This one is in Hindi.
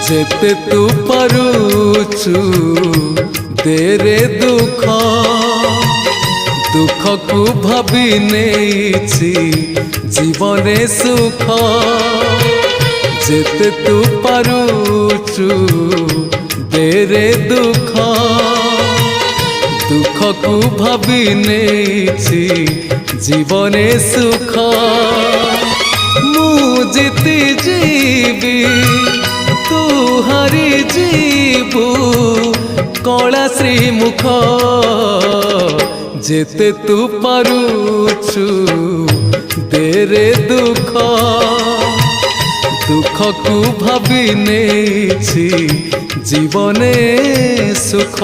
जेते तू पारुचु देरे दुख दुख को भाभी नेछि जीवने सुख जेते तू पारुचु देरे दुख दुख को भाभी नेछि जीवने सुख मु जीती जीवी तू हारी जीवु कला श्रीमुख जेते तू पारुचु देरे दुख दुख को भाभी नेछि जीवने सुख।